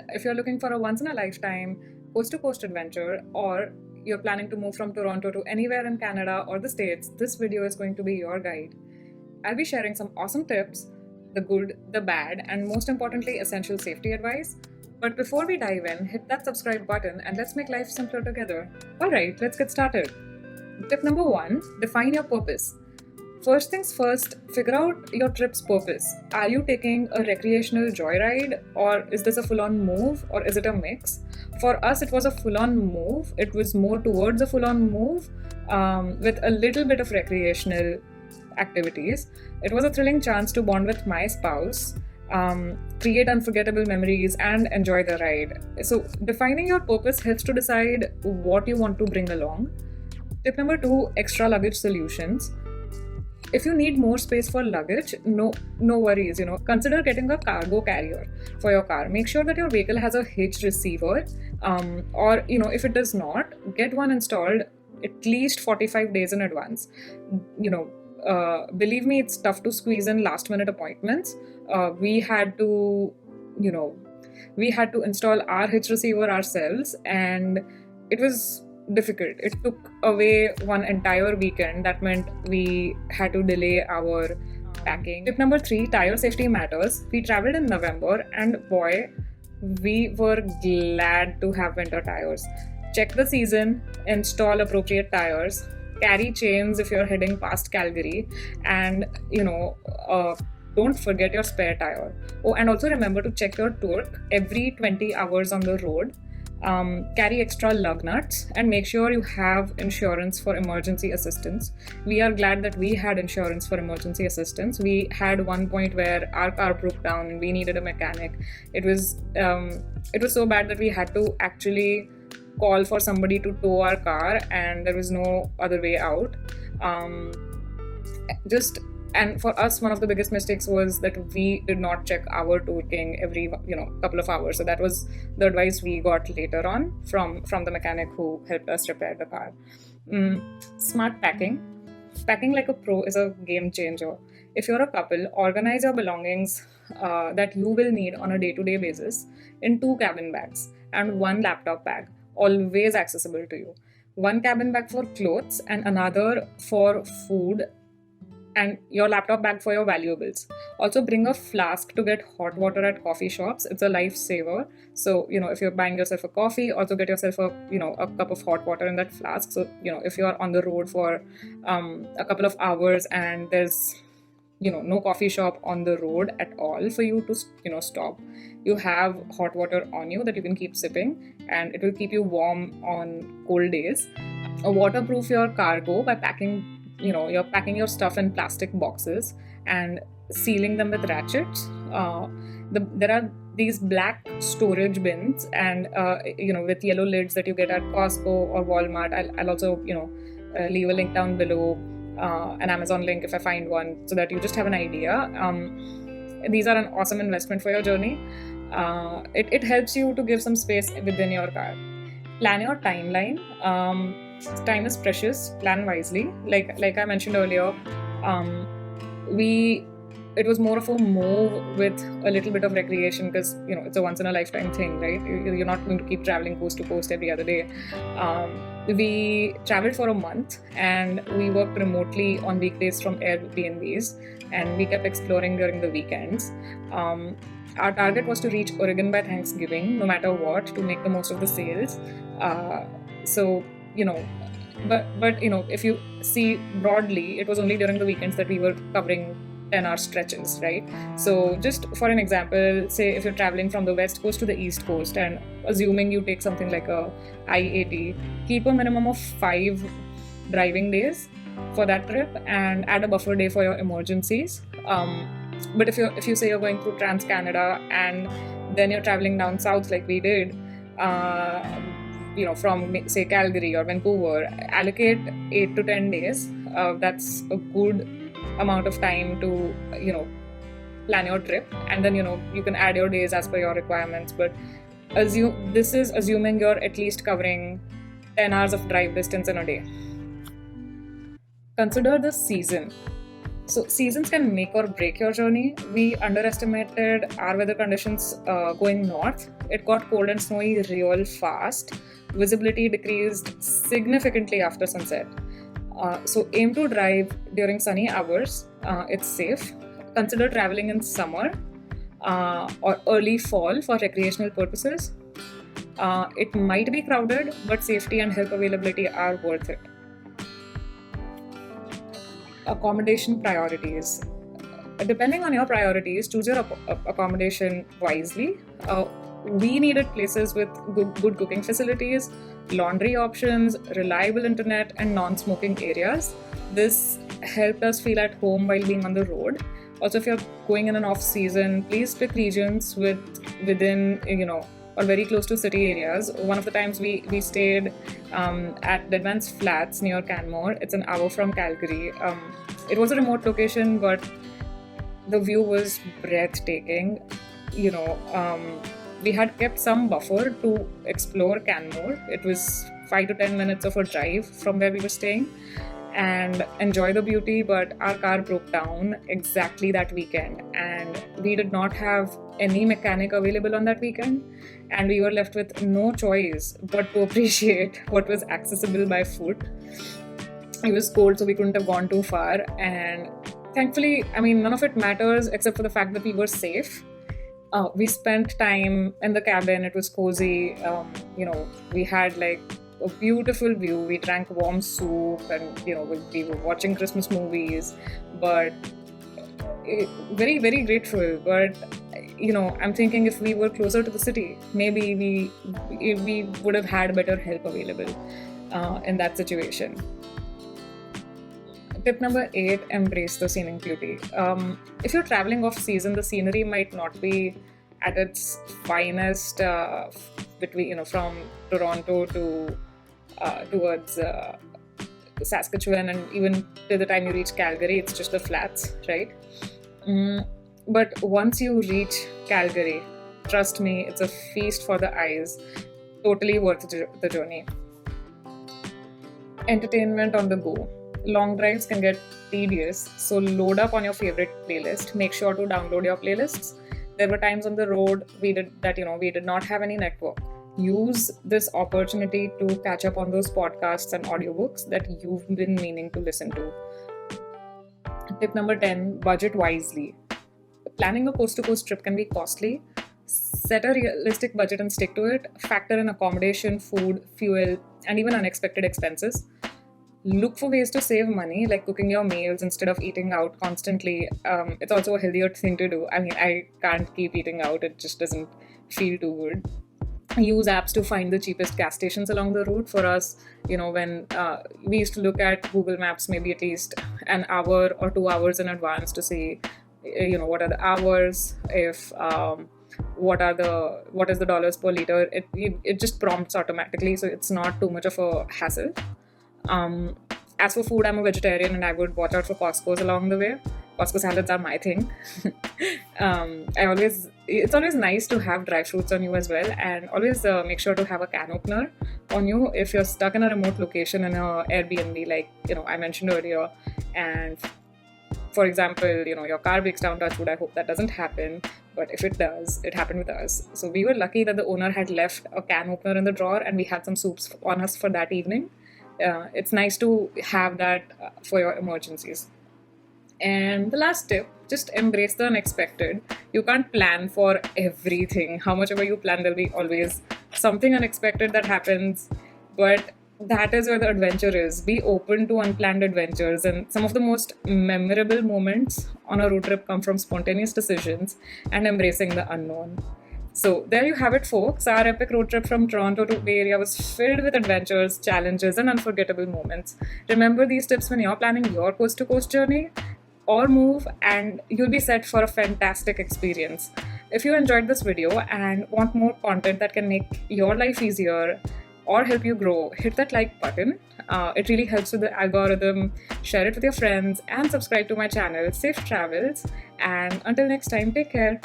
If you're looking for a once in a lifetime coast to coast adventure, or you're planning to move from Toronto to anywhere in Canada or the States, this video is going to be your guide. I'll be sharing some awesome tips, the good, the bad, and most importantly, essential safety advice. But before we dive in, hit that subscribe button and let's make life simpler together. Alright, let's get started. Tip number 1, define your purpose. First things first, figure out your trip's purpose. Are you taking a recreational joyride, or is this a full-on move, or is it a mix? For us, it was a full-on move. It was more towards a full-on move with a little bit of recreational activities. It was a thrilling chance to bond with my spouse, create unforgettable memories, and enjoy the ride. So, defining your purpose helps to decide what you want to bring along. Tip number 2, extra luggage solutions. If you need more space for luggage, no worries, consider getting a cargo carrier for your car. Make sure that your vehicle has a hitch receiver, or if it does not, get one installed at least 45 days in advance. Believe me, it's tough to squeeze in last minute appointments. We had to install our hitch receiver ourselves, and it was difficult. It took away one entire weekend. That meant we had to delay our packing. Tip number 3, tire safety matters. We traveled in November, and boy, we were glad to have winter tires. Check the season, install appropriate tires, carry chains if you're heading past Calgary, and don't forget your spare tire. Oh, and also remember to check your torque every 20 hours on the road. Carry extra lug nuts, and make sure you have insurance for emergency assistance. We are glad that we had insurance for emergency assistance. We had one point where our car broke down and we needed a mechanic. It was so bad that we had to actually call for somebody to tow our car, and there was no other way out. And for us, one of the biggest mistakes was that we did not check our torquing every couple of hours. So that was the advice we got later on from the mechanic who helped us repair the car. Smart packing. Packing like a pro is a game changer. If you're a couple, organize your belongings that you will need on a day-to-day basis in 2 cabin bags and 1 laptop bag, always accessible to you. 1 cabin bag for clothes and another for food, and your laptop bag for your valuables. Also bring a flask to get hot water at coffee shops. It's a lifesaver. So, if you're buying yourself a coffee, also get yourself a cup of hot water in that flask. So, if you're on the road for a couple of hours and there's, no coffee shop on the road at all for you to, stop, you have hot water on you that you can keep sipping, and it will keep you warm on cold days. Waterproof your cargo by packing you're packing your stuff in plastic boxes and sealing them with ratchets. There are these black storage bins, and with yellow lids that you get at Costco or Walmart. I'll also leave a link down below, an Amazon link if I find one, so that you just have an idea. These are an awesome investment for your journey. It helps you to give some space within your car. Plan your timeline. Time is precious. Plan wisely. Like I mentioned earlier, it was more of a move with a little bit of recreation, because it's a once in a lifetime thing, right? You're not going to keep traveling coast to coast every other day. We traveled for a month, and we worked remotely on weekdays from Airbnbs, and we kept exploring during the weekends. Our target was to reach Oregon by Thanksgiving, no matter what, to make the most of the sales. But if you see broadly, it was only during the weekends that we were covering 10-hour stretches, right? So just for an example, say if you're traveling from the west coast to the east coast, and assuming you take something like a I-80, keep a minimum of 5 driving days for that trip and add a buffer day for your emergencies. But if you say you're going through Trans-Canada and then you're traveling down south like we did, from say Calgary or Vancouver, allocate 8 to 10 days. That's a good amount of time to plan your trip, and then you can add your days as per your requirements. But this is assuming you're at least covering 10 hours of drive distance in a day. Consider the season. So seasons can make or break your journey. We underestimated our weather conditions going north It got cold and snowy real fast. Visibility decreased significantly after sunset. So aim to drive during sunny hours. It's safe. Consider traveling in summer or early fall for recreational purposes. It might be crowded, but safety and help availability are worth it. Accommodation priorities. Depending on your priorities, choose your accommodation wisely. We needed places with good cooking facilities, laundry options, reliable internet, and non-smoking areas. This helped us feel at home while being on the road. Also, if you're going in an off-season, please pick regions within or very close to city areas. One of the times we stayed at Deadman's Flats near Canmore. It's an hour from Calgary. It was a remote location, but the view was breathtaking. We had kept some buffer to explore Canmore. It was 5 to 10 minutes of a drive from where we were staying and enjoy the beauty, but our car broke down exactly that weekend and we did not have any mechanic available on that weekend, and we were left with no choice but to appreciate what was accessible by foot. It was cold, so we couldn't have gone too far, and thankfully, none of it matters except for the fact that we were safe. We spent time in the cabin. It was cozy. We had like a beautiful view. We drank warm soup and, we were watching Christmas movies, but very, very grateful. But, I'm thinking if we were closer to the city, maybe we would have had better help available in that situation. Tip number 8, embrace the scenic beauty. If you're traveling off season, the scenery might not be at its finest from Toronto to towards Saskatchewan, and even till the time you reach Calgary, it's just the flats, right? But once you reach Calgary, trust me, it's a feast for the eyes. Totally worth the journey. Entertainment on the go. Long drives can get tedious, so load up on your favorite playlist. Make sure to download your playlists. There were times on the road we did not have any network. Use this opportunity to catch up on those podcasts and audiobooks that you've been meaning to listen to. Tip number 10, budget wisely. Planning a coast-to-coast trip can be costly. Set a realistic budget and stick to it. Factor in accommodation, food, fuel, and even unexpected expenses. Look for ways to save money, like cooking your meals instead of eating out constantly. It's also a healthier thing to do. I can't keep eating out. It just doesn't feel too good. Use apps to find the cheapest gas stations along the route. For us, when we used to look at Google Maps maybe at least an hour or 2 hours in advance to see, what are the hours, if what is the dollars per liter. It just prompts automatically, so it's not too much of a hassle. As for food, I'm a vegetarian and I would watch out for Costco's along the way. Costco salads are my thing. It's always nice to have dry fruits on you as well, and always make sure to have a can opener on you if you're stuck in a remote location in a Airbnb, like I mentioned earlier, and for example, your car breaks down, touch wood, I hope that doesn't happen, but if it does, it happened with us. So we were lucky that the owner had left a can opener in the drawer and we had some soups on us for that evening. It's nice to have that for your emergencies. And the last tip, just embrace the unexpected. You can't plan for everything. How much ever you plan, there'll be always something unexpected that happens. But that is where the adventure is. Be open to unplanned adventures. And some of the most memorable moments on a road trip come from spontaneous decisions and embracing the unknown. So there you have it, folks. Our epic road trip from Toronto to Bay Area was filled with adventures, challenges, and unforgettable moments. Remember these tips when you're planning your coast-to-coast journey or move, and you'll be set for a fantastic experience. If you enjoyed this video and want more content that can make your life easier or help you grow, hit that like button. It really helps with the algorithm. Share it with your friends and subscribe to my channel. Safe travels, and until next time, take care.